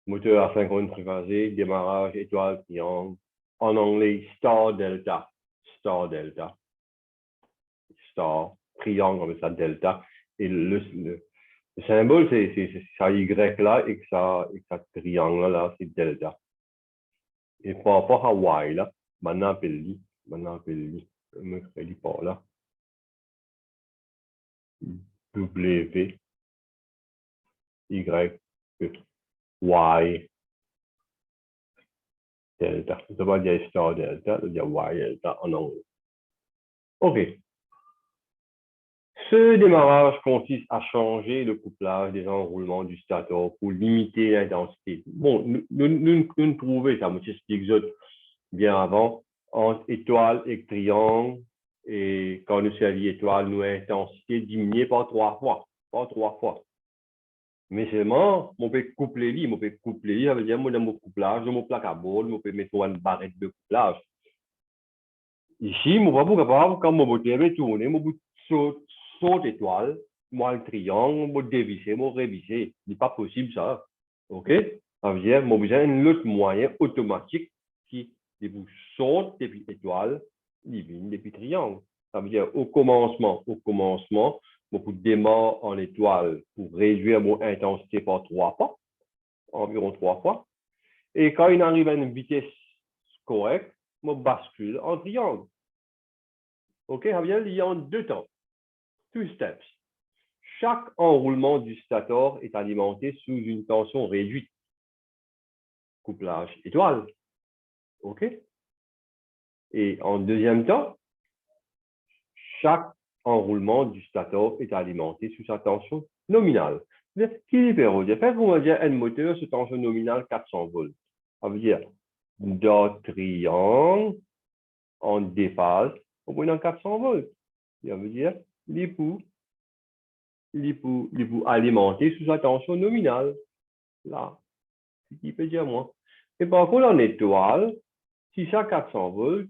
Moteur asynchrone triphasé, démarrage étoile, triangle. En anglais, star, delta. Star, delta. Star, triangle, on met ça delta. Et le symbole, c'est ça Y là et que ça triangle là, c'est delta. Et par rapport à Y là, maintenant appelle-lui, mercredi par là. W, Y, Y, delta. Ça va dire star delta, ça veut dire Y delta en anglais. OK. Ce démarrage consiste à changer le couplage des enroulements du stator pour limiter l'intensité. Bon, nous trouvons ça, je t'explique bien avant, entre étoile et triangle, et quand nous servions étoile, nous intensité diminuée par 3 fois. Par 3 fois. Mais seulement, on peut coupler les, ça veut dire que mon couplage, mon plaque à bord, on peut mettre une barrette de couplage. Ici, je ne suis pas capable, quand mon moteur est tourné, je saute étoile, moi le triangle, je dévisser, je réviser. Ce n'est pas possible ça. OK? Ça veut dire que j'ai besoin d'un autre moyen automatique qui vous saute depuis étoile, divine depuis triangle. Ça veut dire au commencement, je peux démarrer en étoile pour réduire mon intensité par 3 fois, environ 3 fois. Et quand il arrive à une vitesse correcte, je bascule en triangle. OK, ça veut dire qu'il y a en 2 temps. 2 steps. Chaque enroulement du stator est alimenté sous une tension réduite. Couplage étoile. OK? Et en deuxième temps, chaque enroulement du stator est alimenté sous sa tension nominale. Qui libère? Fait qu'on va dire un moteur sous tension nominale 400 volts. Ça veut dire dans triangle, en déphase, on peut dans 400 volts. Ça veut dire l'époux alimenter sous sa tension nominale. Là, ce qui peut dire moins. Et par contre, en étoile, si ça 400 volts,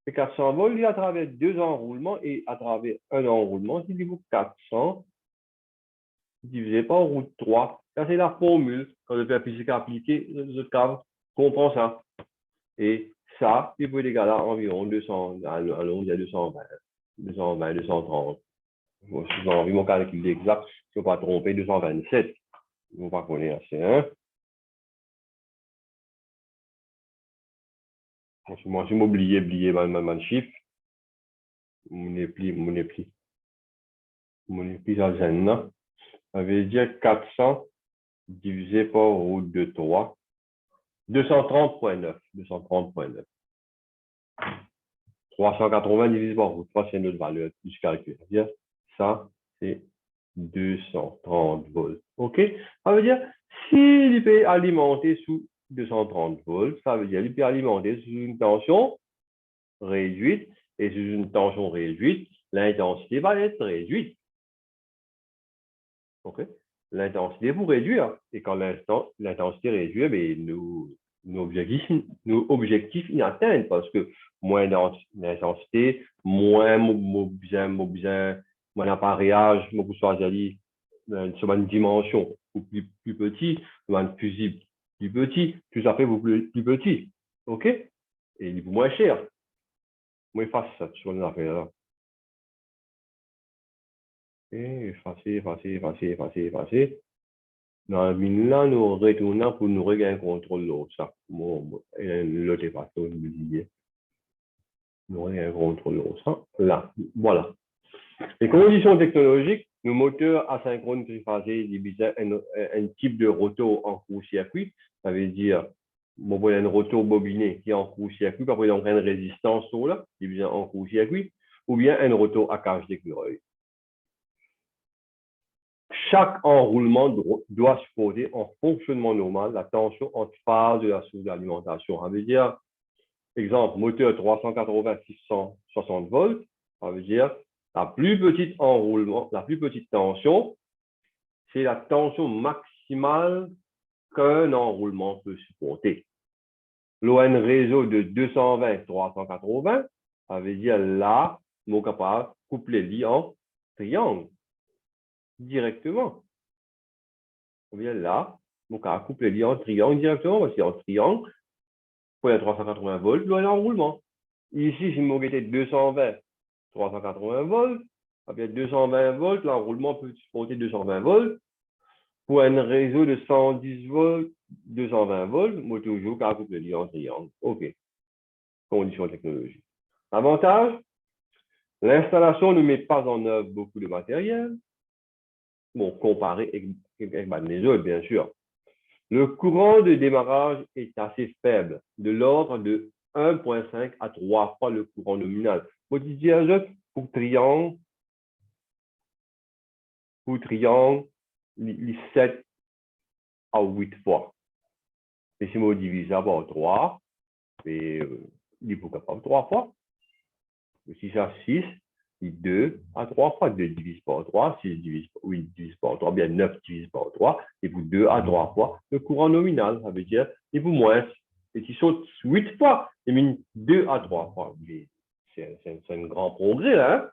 et 400 volts, il à travers 2 enroulements et à travers un enroulement, si vous 400 divisé par route 3. Ça, c'est la formule. Quand je fais la physique appliquée, je comprends ça. Et ça, il peut être égal à environ 200, allons, il y a 220, 230. Bon, si j'ai envie mon calcul exact, je ne vais pas tromper, 227. Je ne vais pas connaître assez, hein. Moi, je m'oublie mon chiffre. Mon épli, ça veut dire 400 divisé par route de 3, 230,9. 380 divisé par route 3, c'est notre valeur plus calcul. Ça, c'est 230 volts. OK? Ça veut dire, s'il peut alimenter sous 230 volts, ça veut dire qu'il peut alimenter sous une tension réduite. Et sous une tension réduite, l'intensité va être réduite. OK? L'intensité pour réduire. Et quand l'intensité réduit, ben, nos objectifs inatteignent parce que moins d'intensité, moins mon appareillage, mon choisir sur une dimension plus petit, sur un fusible plus petit, tout ça fait plus petit. OK? Et il est moins cher. Moins facile sur une affaire là. Effacé. Dans là, nous retournons pour nous regagner contrôle de ça. L'autre est passé au billet. Nous regagnons contrôle de ça. Là, voilà. Les conditions technologiques, le moteur asynchrone triphasé divisé un type de rotor en court-circuit. Ça veut dire, un rotor bobiné qui est en court-circuit, après donc une résistance là, divisé en court-circuit, ou bien un rotor à cage d'écureuil. Chaque enroulement doit supporter en fonctionnement normal la tension entre phases de la source d'alimentation. Ça veut dire, exemple, moteur 380-660 volts, ça veut dire la plus petite tension, c'est la tension maximale qu'un enroulement peut supporter. L'ON réseau de 220-380, ça veut dire là, nous sommes capables de coupler les lits en triangle directement. Ou bien là, Donc, à couper les en triangle directement, parce qu'en triangle, pour les 380 volts, là, l'enroulement. Ici, si je m'aurais 220, 380 volts, avec 220 volts, l'enroulement peut supporter 220 volts. Pour un réseau de 110 volts, 220 volts, moi, toujours qu'à couper les en triangle. OK. Conditions technologiques. Avantage, l'installation ne met pas en œuvre beaucoup de matériel. Bon, comparé avec les autres, bien sûr. Le courant de démarrage est assez faible, de l'ordre de 1,5 à 3 fois le courant nominal. Quotidien, pour triangle, les 7 à 8 fois. Et si on divise ça par 3, il est capable 3 fois. Si c'est 6, 2 à 3 fois. 2 divise par 3, 6 divise, 8 divise par 3, bien 9 divise par 3, et pour 2 à 3 fois le courant nominal. Ça veut dire, et pour moins, et qui saute 8 fois, et mis 2 à 3 fois. C'est un grand progrès, là. Hein?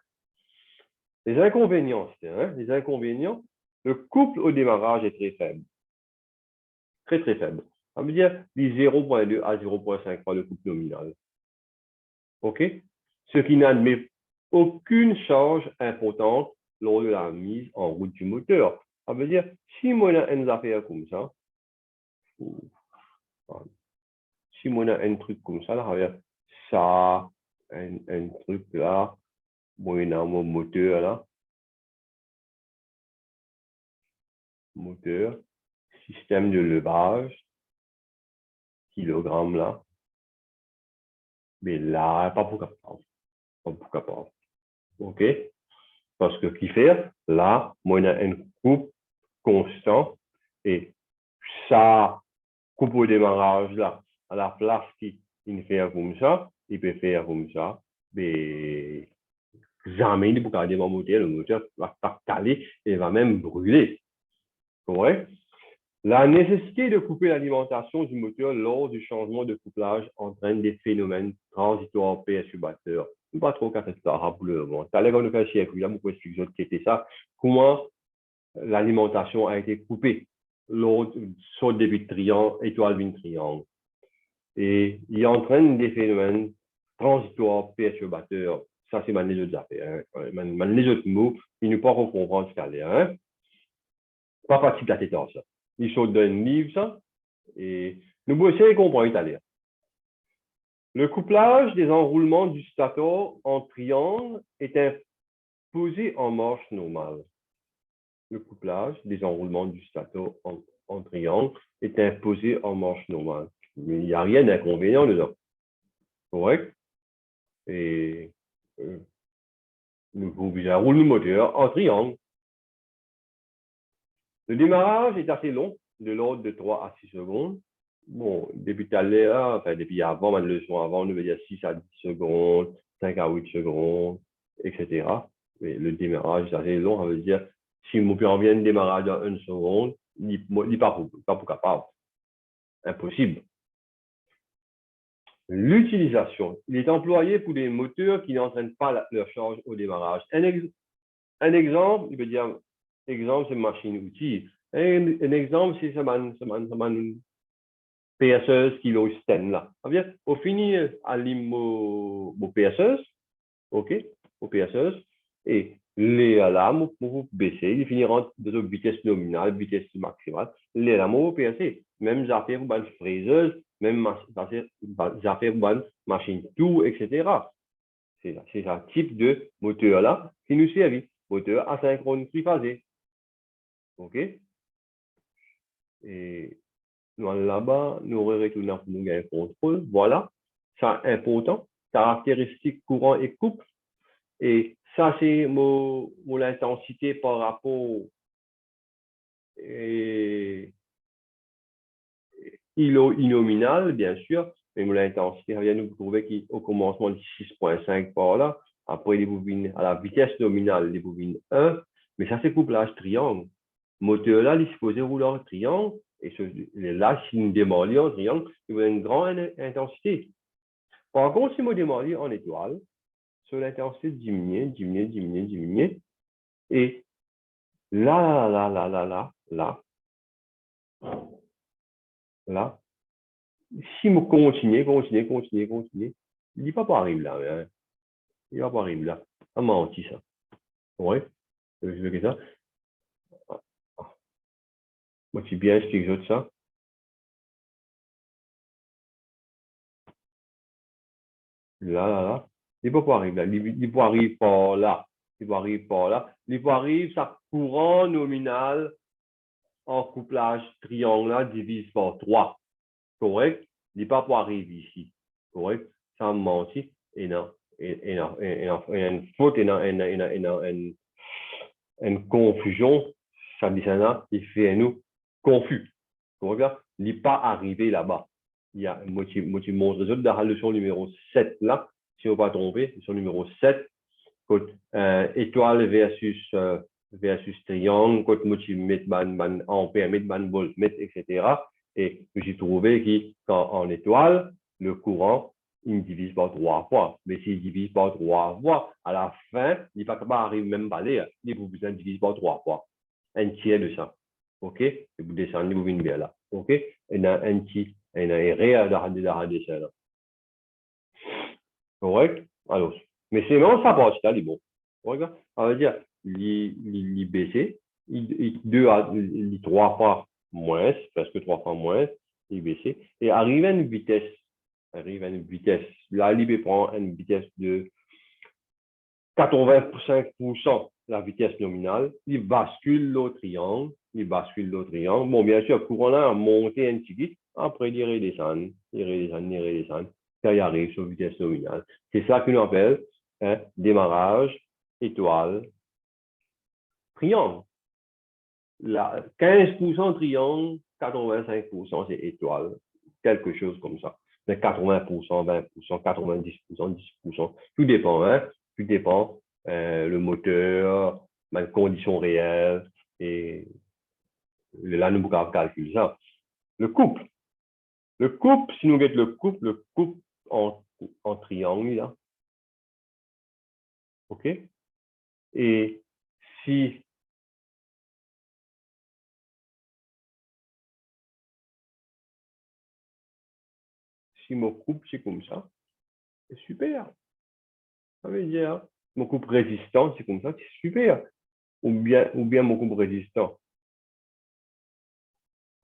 Les inconvénients, les inconvénients, le couple au démarrage est très faible. Très, très faible. Ça veut dire, les 0,2 à 0,5 fois le couple nominal. OK? Ce qui n'admet aucune charge importante lors de la mise en route du moteur. Ça veut dire, si moi j'ai une affaire comme ça, si moi j'ai un truc comme ça, là, ça veut dire ça, un truc là, moi j'ai mon moteur là, moteur, système de levage, kilogramme là, mais là, pas pour capable. Pas pour capable. OK? Parce que qui fait, là, moi j'ai un couple constant et ça coupe au démarrage là, à la place qu'il fait comme ça, il peut faire comme ça, mais jamais il ne peut pas garder mon moteur, le moteur va pas caler et va même brûler. Correct? La nécessité de couper l'alimentation du moteur lors du changement de couplage entraîne des phénomènes transitoires perturbateurs. Pas trop qu'à cette rappeleur. Bon, ça allait dans le cas circuit, là, vous pouvez expliquer qui était ça. Comment l'alimentation a été coupée lors sur début de triangle, étoile d'une triangle. Et il entraîne des phénomènes transitoires perturbateurs. Ça, c'est les autres affaires. Hein. Les autres mots, ils ne peuvent pas comprendre ce qu'il y a. Hein. Pas pratique la tête ça. Ils sont dans un livre, ça, et nous pouvons essayer de comprendre l'italien. Le couplage des enroulements du stator en triangle est imposé en marche normale. Le couplage des enroulements du stator en triangle est imposé en marche normale. Mais il n'y a rien d'inconvénient dedans. Correct? Et nous roule le moteur en triangle. Le démarrage est assez long, de l'ordre de 3 à 6 secondes. Bon, depuis tout à l'heure, enfin, depuis avant, ma leçon avant, on devait dire 6 à 10 secondes, 5 à 8 secondes, etc. Mais le démarrage est assez long, ça veut dire, si mon moteur vient de démarrer dans 1 seconde, il n'est pas pour capable. Impossible. L'utilisation. Il est employé pour des moteurs qui n'entraînent pas leur charge au démarrage. Un exemple, il veut dire, exemple, c'est machine-outil. Un exemple, c'est ce PSEuse qui est stand là. Au fini, à l'immo PSEuse, OK, au PSEuse, et les lames pour baisser, ils finiront de vitesse nominale, vitesse maximale, les lames au PSC, même affaires pour une fraiseuse, même affaires pour une machine tout, etc. C'est un type de moteur là qui nous servit. Moteur asynchrone triphasé. OK? Et là-bas, nous retournons pour nous gagner contrôle. Voilà. C'est important. Caractéristiques courant et couple. Et ça, c'est l'intensité par rapport nominal, bien sûr. Mais l'intensité, vient nous trouver qu'au commencement de 6,5 par là. Après, les bobines, à la vitesse nominale, les bobines 1. Mais ça, c'est couplage triangle. Moteur là, il est supposé rouler en triangle. Et là, si nous démarrons en triangle, il y a une grande intensité. Par contre, si nous démarrons en étoile, sur l'intensité diminuer. Et là, là, si je continue, il n'est pas arriver là. Hein. Il va pas arriver là. Ah, menti ça. Oui, je vais ça. Moi, tu bien expliqué ça. Là. Il ne peut pas arriver là. Il peut arriver par là. Il peut arriver par là. Il peut arriver sa courant nominal en couplage triangle là divise par 3. Correct? Il ne peut pas arriver ici. Correct? Ça me mentit. Et non. Et non. Et une faute, et non, une confusion. Ça me dit ça, il fait nous confus. Correct? Il n'est pas arrivé là-bas. Il y a, moi, tu montres dans la leçon numéro 7 là, si on ne va pas tromper, leçon numéro 7, étoile versus triangle, quand moi, tu mets ampère, mets voltmètre, etc. Et j'ai trouvé qu'en étoile, le courant, il divise par 3 fois. Mais s'il divise par 3 fois, à la fin, il ne va pas arriver même pas là. Il vous besoin de diviser par 3 fois. Un tiers de ça. OK? Et vous descendez, vous venez bien là. OK? Et il y a un tiers. Et il y a un réel de ça là. Correct? Alors, mais c'est vraiment ça passe là, les bons. Correct? Ça veut dire, il baissé, il 3 fois moins, presque 3 fois moins, il baissé, et arrive à une vitesse. Là, il prend une vitesse de 85% la vitesse nominale, il bascule le triangle, Bon, bien sûr, le courant là a monté un petit peu, après il redescend, quand il arrive sur vitesse nominale. C'est ça qu'on appelle démarrage, étoile, triangle. 15% triangle, 85% c'est étoile, quelque chose comme ça. Mais 80%, 20%, 90%, 10%, tout dépend. Hein? Tout dépend le moteur, les conditions réelles et là, nous pouvons calculer ça. Le couple. Si nous mettons le couple en triangle, là, OK? Et si mon couple, c'est comme ça, c'est super. Ça veut dire, mon couple résistant, c'est comme ça, c'est super. Ou bien mon couple résistant.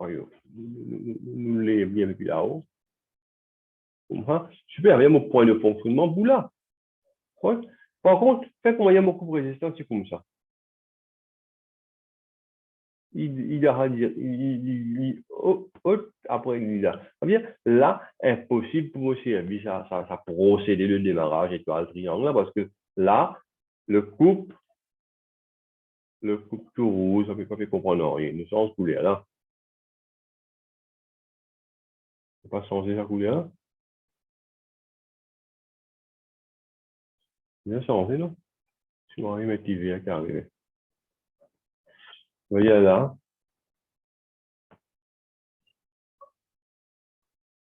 Nous les bien depuis là-haut. Super, il y a mon point de fonctionnement bout là. Ouais. Par contre, fait qu'on y a mon couple résistant, c'est comme ça. Après, il a. Ça veut dire, là, impossible pour aussi ça procéder le démarrage étoile triangle, là, parce que là, le couple tout rouge, ça ne fait pas comprendre rien. Nous sommes en couleur, là. On va pas changer la couleur. Bien changé, non? Je vais mettre TV qui arrive. Vous voyez là,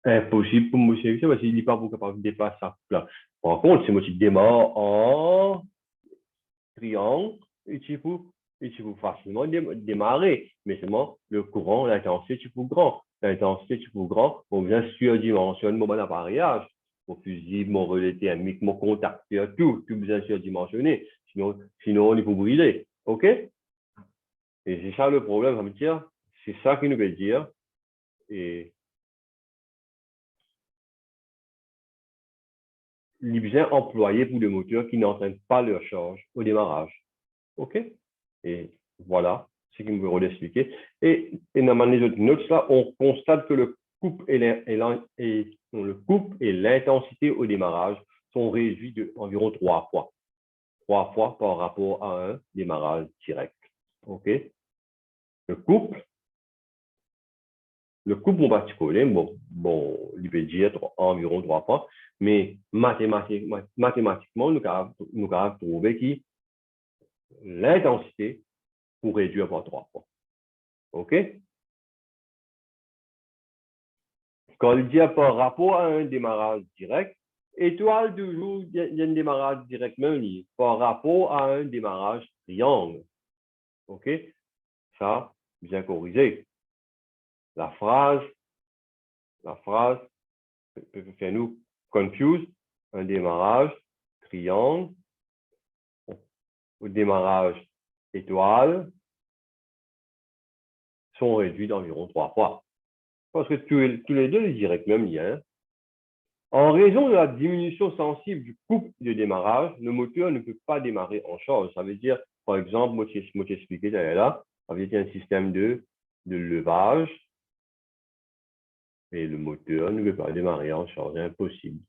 impossible pour moi c'est parce qu'il n'est pas capable de dépasser ça. Là. Par contre, si moi je démarre en triangle, et tu peux facilement démarrer. Mais seulement le courant, l'intensité, tu peux grand. L'intensité, tu peux grand, on vient surdimensionner mon appareillage. Mon fusible, mon relais thermique, mon contacteur, tout besoin surdimensionner. Sinon, on est pour brûler. OK? Et c'est ça le problème, ça veut dire, c'est ça qui nous veut dire. Et les besoins employés pour des moteurs qui n'entraînent pas leur charge au démarrage. OK? Et voilà ce qu'il me veut expliquer. Et dans les autres notes, là, on constate que le couple et l'intensité au démarrage sont réduits d'environ 3 fois. 3 fois par rapport à un démarrage direct. OK? Le couple en particulier, il peut dire environ 3 fois, mais mathématiquement, nous avons trouvé que l'intensité pour réduire par 3 fois. OK? Quand il dit par rapport à un démarrage direct, étoile toujours, il y a un démarrage direct même par rapport à un démarrage triangle. OK? Ça, bien corrigé. La phrase la phrase peut faire nous confuse, un démarrage triangle, au démarrage étoile, sont réduits d'environ 3 fois. Parce que tous les deux, ils directs même lien. En raison de la diminution sensible du couple de démarrage, le moteur ne peut pas démarrer en charge. Ça veut dire, par exemple, moi, je t'expliquais là, ça veut dire un système de levage et le moteur ne peut pas démarrer en charge. Impossible.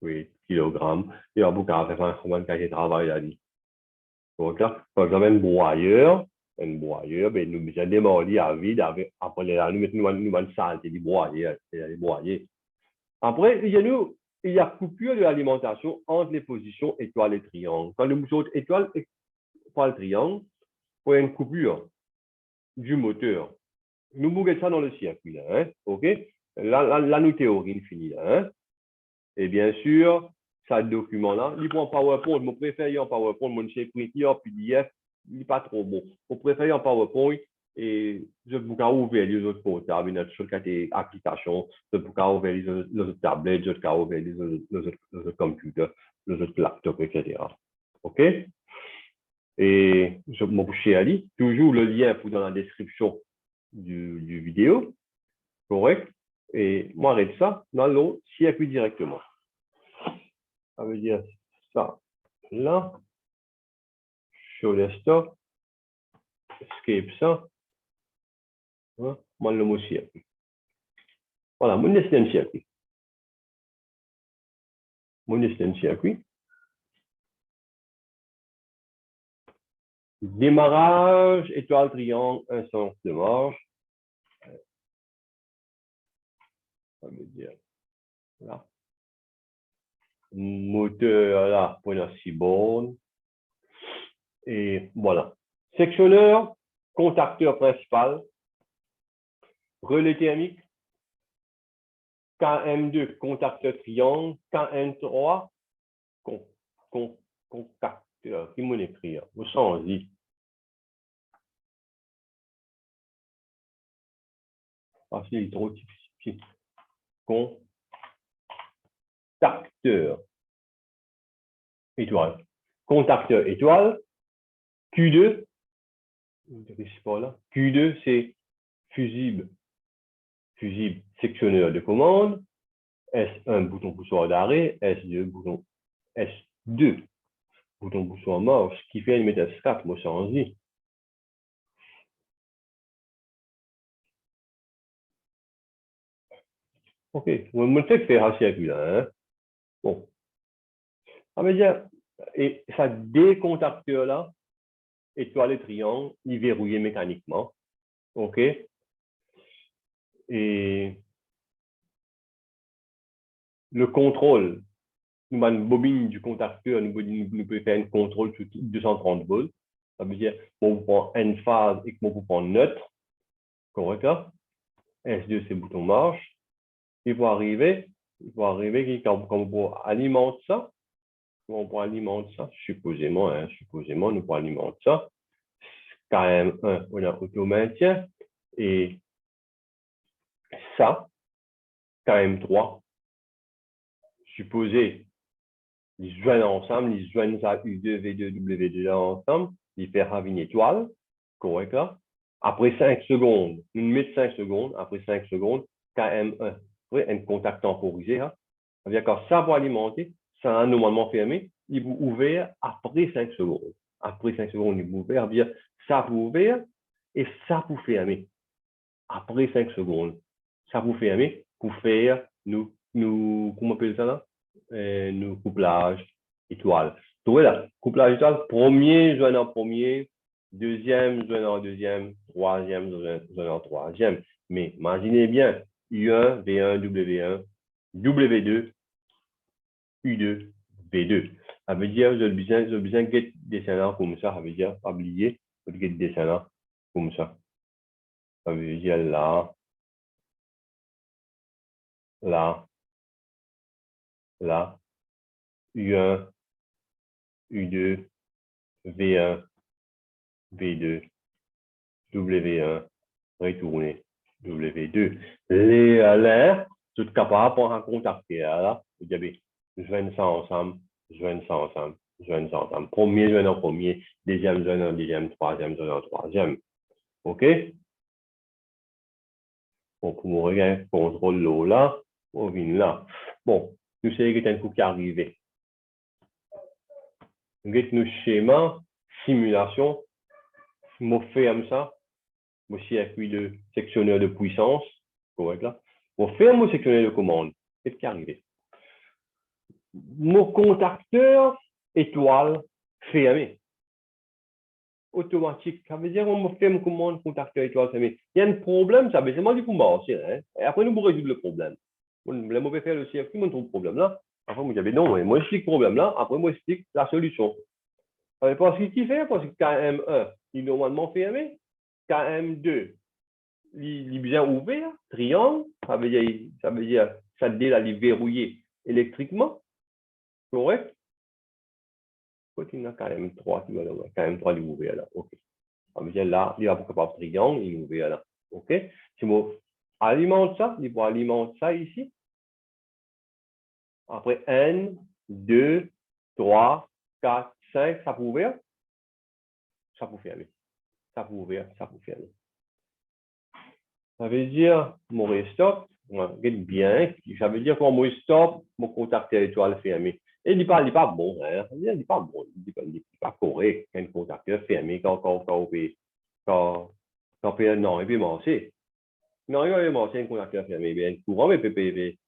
Oui, kilogrammes. Il y a beaucoup de faire un cahier de travail là. Donc là, par exemple, un broyeur, ben, nous mettons des mordiers à vide, après nous mettons une salle, c'est des broyés. Après, il y a coupure de l'alimentation entre les positions étoile et triangle. Quand nous mettons étoile et triangle, il y a une coupure du moteur. Nous bougeons ça dans le circuit, là, hein? OK? Là, nous théorie finie, là, hein? Et bien sûr, ça document-là, il prend PowerPoint, je préfère en PowerPoint, mon chef printer, en PDF, il n'est pas trop bon. Je préfère en PowerPoint et je peux ouvrir les autres portables, une autre application, je peux ouvrir les autres tablettes, je peux ouvrir les autres computers, les autres laptops, etc. OK? Et je m'en bouche à lui, toujours le lien pour dans la description du vidéo, correct? Et moi, arrête ça dans l'autre circuit directement. Ça veut dire ça, là, show desktop, escape ça, hein, moi le mot circuit. Voilà, mon destin circuit. Mon destin circuit. Démarrage, étoile, triangle, un sens de marche. Ça veut dire là. Moteur là, pour la 6 bornes. Et voilà. Sectionneur, contacteur principal, relais thermique, KM2, contacteur triangle, KM3, contacteur. Qui m'en écrit? Vous sentez? Parce qu'il est trop difficile. Contacteur étoile. Contacteur étoile. Q2. Q2, c'est fusible. Fusible sectionneur de commande. S1, bouton poussoir d'arrêt. S2, bouton S2, bouton poussoir marche. Ce qui fait une méthode 4, moi, sans y. OK. On me fait faire un circuit là. Hein? Bon. Ça veut dire, et ça décontacteur là, étoile et triangle, il verrouillé mécaniquement. OK? Et le contrôle, nous avons une bobine du contacteur, nous pouvons faire un contrôle sur 230 volts. Ça veut dire qu'on prend une phase et qu'on prend neutre. Correct? S2, c'est le bouton marche. Il faut arriver quand on alimente ça, on peut alimenter ça, supposément, nous pouvons alimenter ça. KM1, on a auto-maintien. Et ça, KM3, supposé, ils joignent ensemble, ils joignent ça U2, V2, W2 ensemble, ils font une étoile, correct là. Après 5 secondes, nous mettons 5 secondes, après 5 secondes, KM1, un contact temporisé, hein. Ça veut dire quand ça va alimenter, ça a normalement fermé, il vous ouvert après 5 secondes. Après 5 secondes, il vous ouvert, dire ça vous ouvert et ça vous fermer. Après 5 secondes, ça vous fermer pour faire nous comment on appelle ça là? Nous couplage étoile. Donc voilà, couplage étoile, premier joint en premier, deuxième joint en deuxième, troisième joint en troisième. Mais imaginez bien, U1, V1, W1, W2, U2, V2. Ça veut dire, je besoin de descendant comme ça, ça veut dire, pas oublier, je vais descendant comme ça. Ça veut dire là, là, là, U1, U2, V1, V2, W1, retourner. W2. L'air, tout cas par rapport à un contacteur, là, vous avez joindre ça ensemble, joindre ça ensemble, joindre ça ensemble. Premier joindre en premier, deuxième joindre en deuxième, troisième joindre en troisième. OK? Bon, pour me regarder, contrôle l'eau là, on vient là. Bon, nous savons qu'il y a un coup qui est arrivé. Nous avons nos schémas, simulation, je fais comme ça, mon circuit de sectionneur de puissance, correct là. Je fais mon sectionneur de commande. Qu'est-ce qui est arrivé? Mon contacteur étoile fermé. Automatique. Ça veut dire qu'on me fait une commande contacteur étoile fermé. Il y a un problème, ça veut dire que c'est marcher. Hein? Et après, nous pouvons résoudre le problème. Le mauvais faire le circuit, on trouve le problème là. Après, moi, j'avais non, moi, j'explique le problème là. Après, moi, j'explique la solution. Parce qu'il fait, parce que KM1, il est normalement fermé. KM2, il est bien ouvert. Triangle, ça veut dire ça il est verrouillé électriquement. Correct? Pourquoi il y a KM3 qui va là? KM3 il est ouvert là. OK. Ça veut dire là, il va pour capable triangle, il est ouvert là. OK? Si on alimente ça, il va alimenter ça ici. Après, N, 2, 3, 4, 5, ça peut ouvrir. Ça peut fermer. Ça peut ouvrir, ça peut fermer. Ça veut dire, mon stop, regarde bien, ça veut dire que mon stop, mon contact étoile fermé. Et il n'est pas bon, hein? Il n'est pas bon, il n'est pas correct, un contacteur fermé quand on fait non, et puis c'est. Non, il va commencer un contacteur fermé, bien courant, mais PCAI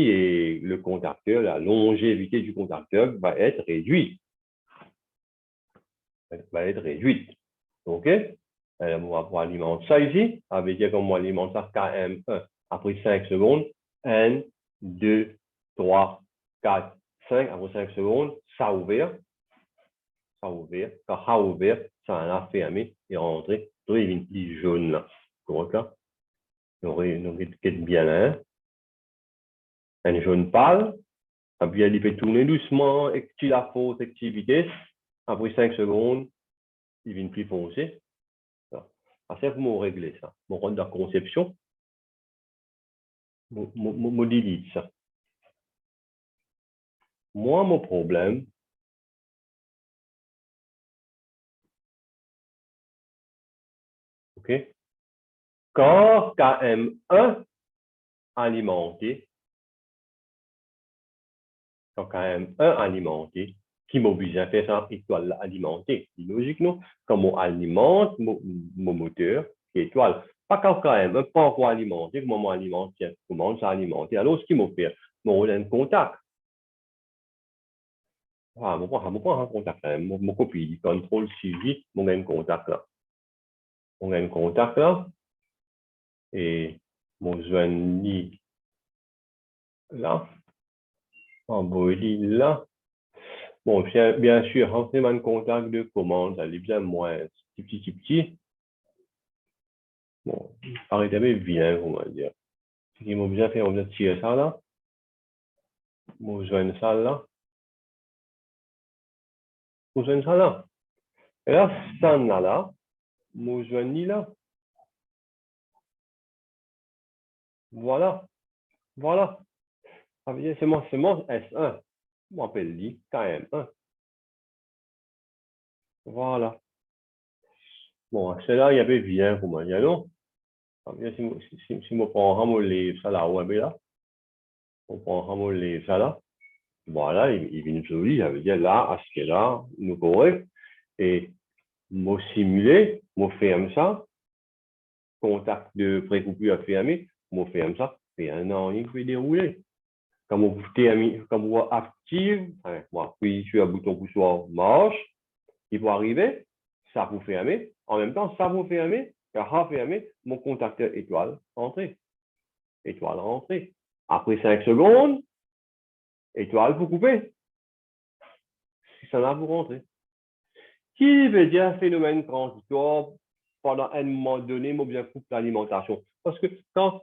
et le contacteur, la longévité du contacteur va être réduite. Va être réduite. OK? On va pouvoir alimenter ça ici. Ça veut dire qu'on alimente ça KM1. Après 5 secondes, 1, 2, 3, 4, 5. Après 5 secondes, ça a ouvert. Ça a ouvert. Quand ça a ouvert, ça a fermé et rentré. Donc, il y a une petite jaune là. Donc, là. Donc, il bien là. Un jaune pâle. Puis, il peut tourner doucement, et tu la fausse activité. Après 5 secondes, il vient plus foncé. C'est comment régler ça. Mon rôle de la conception, mon delete ça. Moi, mon problème, OK? Quand KM1 alimenté, quand KM1 alimenté, qui m'oblige à faire ça étoile alimentée. C'est logique, non? Quand on alimente mon moteur, étoile. Pas quand KM1, pas encore alimenté, comment on alimente, comment ça alimenté. Alors, ce qui m'a fait, mon rôle de contact. Ah, mon point en contact, mon copie, contrôle suivi, mon contact là. On a un contact là, et mon joignit là, emboli là. Bon, bien sûr, renseignement de contact de commande, ça est bien moins petit. Bon, arrêtez bien, on va dire. Ce qui m'a bien fait, on va tirer ça là. Mon joindre ça là. Mon joindre ça là. Et là, ça là, mon joignit là. Voilà. Voilà. Ça veut dire, c'est mon S1. On appelle dit KM1. Voilà. Bon, celle-là, il y avait bien, comment dire, non? Si je prends un livre, ça là, ouais, là, on prend un livre, ça là, voilà, il vient joli, ça veut dire là, à ce que là, nous correct, et moi simuler, moi ferme ça, contact de précoupure fermé, moi ferme ça, et un an, il peut dérouler. Quand vous active, moi, puis sur un bouton poussoir marche, il peut arriver, ça vous fermer, en même temps, ça vous fermer, car fermé, mon contacteur étoile, entrée. Étoile rentrée. Après 5 secondes, étoile pour couper. Si ça là, vous rentrez. Qui veut dire phénomène transitoire pendant un moment donné, moi bien coupe l'alimentation. Parce que quand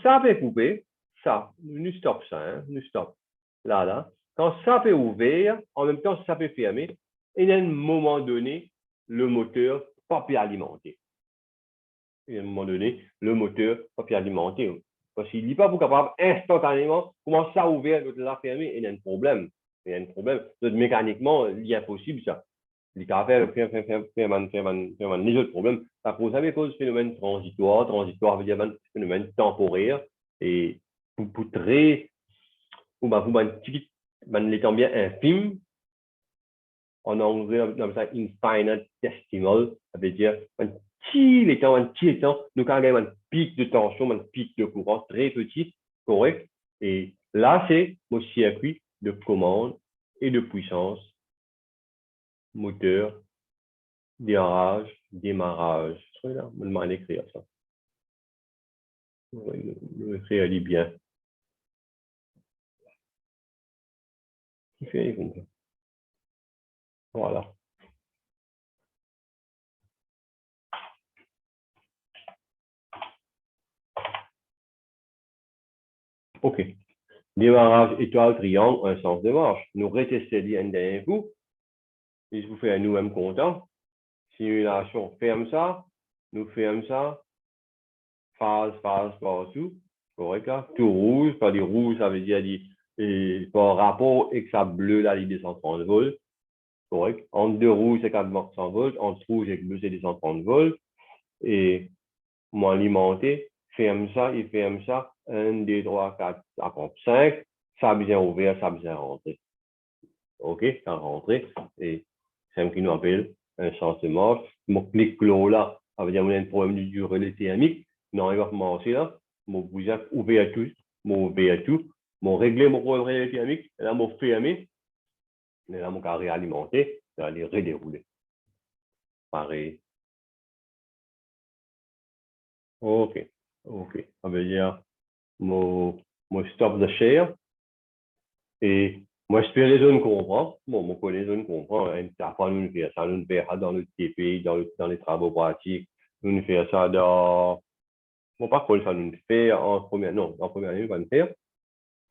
ça peut couper, ça, nous stop ça, hein, nous stop. Là. Quand ça peut ouvrir, en même temps, ça peut fermer, et à un moment donné, le moteur pas peut alimenter. Et à un moment donné, le moteur va plus alimenter. Parce qu'il n'est pas capable instantanément commencer à ouvrir, l'autre là fermé, et il y a un problème. Il y a un problème. Donc, mécaniquement, il est impossible ça. Les caractères faire les autres problèmes. Ça cause à cause phénomène transitoire. Transitoire veut dire un phénomène temporaire. Et pour très, ou l'étant bien infime, en anglais, on appelle ça infinitesimal, ça veut dire un petit temps, nous avons un pic de tension, un pic de courant très petit, correct. Et là, c'est mon circuit de commande et de puissance, moteur, démarrage. Je vais là, écrire ça. Je vais écrire bien. Voilà. OK. Démarrage étoile, triangle, un sens de marche. Nous retestons un dernier coup. Et je vous fais un nous-mêmes content. Simulation, ferme ça. Nous ferme ça. Phase partout. Correct là. Tout rouge. Pas des rouges, ça veut dire par rapport avec ça bleu là, il descend 30 volts. Correct. Entre deux rouges, c'est 400 volts. Entre rouge et bleu, c'est 230 volts. Et moi alimenté, ferme ça, il ferme ça. 1, 2, 3, 4, 5. Ça a bien ouvert, ça a bien rentré. OK, ça a rentré. Et c'est un qui nous appelle un sens de marche. Mon clic là, ça veut dire qu'il y a un problème du relais thermique. Non, il va commencer là. Mon bouillon ouvert tout. Mon ouvert tout. Mon réglé mon relais thermique. Et là, mon fermé. Et là, mon cas réalimenté. Ça va aller redérouler. Pareil. OK. OK. Ça veut dire mon stop de share. Et moi, je fais les zones comprend. Bon, mon collègue les zones comprend. Après, nous faisons ça, nous faisons dans le TP, dans les travaux pratiques. Nous faisons ça dans. Bon, par contre, ça nous fait en première. Non, en première année, nous va le faire.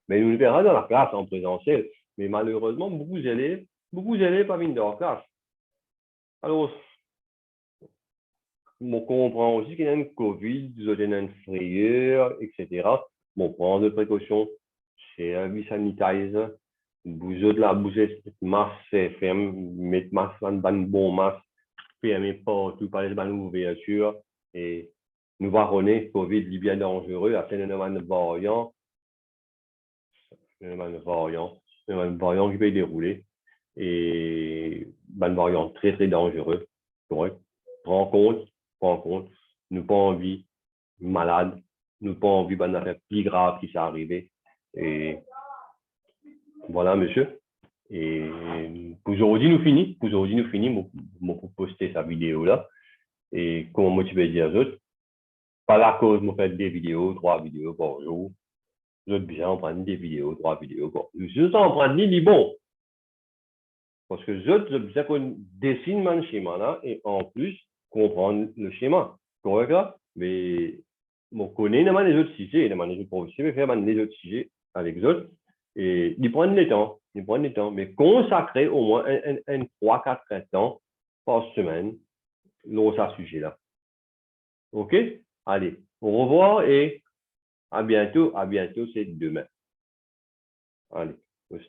Mais nous le verrons dans la classe en présentiel. Mais malheureusement, beaucoup d'élèves pas venus dans la classe. Alors, on comprend aussi qu'il y a une COVID, il y a une frayeur, etc. Bon, prendre des précautions, c'est un sanitizer. Vous autres, là, vous êtes masque, ferme, mettre masque, un bon masque, fermé partout, pas les bonnes ouvertures. Et nous varonnez, Covid, est bien dangereux, à un variant, un variant qui peut dérouler. Et un variant très, très dangereux. Correct. Prends compte, nous pas envie, malade, nous pas envie d'une affaire plus grave qui s'est arrivée. Et voilà, monsieur. Et pour aujourd'hui, nous finissons. Pour poster sa vidéo là. Et comment motiver les autres. Pas la cause, je fais des vidéos, 3 vidéos par jour. Je bien en prendre des vidéos, 3 vidéos par jour. Je en prendre ni bon. Parce que je bien qu'on dessine mon schéma là et en plus comprendre le schéma. Correct là? Mais on connaît les autres sujets, les autres professeurs, mais faire les autres sujets avec les autres. Et ils prennent le temps, mais consacrer au moins un 3-4 temps par semaine dans ce sujet-là. OK? Allez, au revoir et à bientôt, c'est demain. Allez.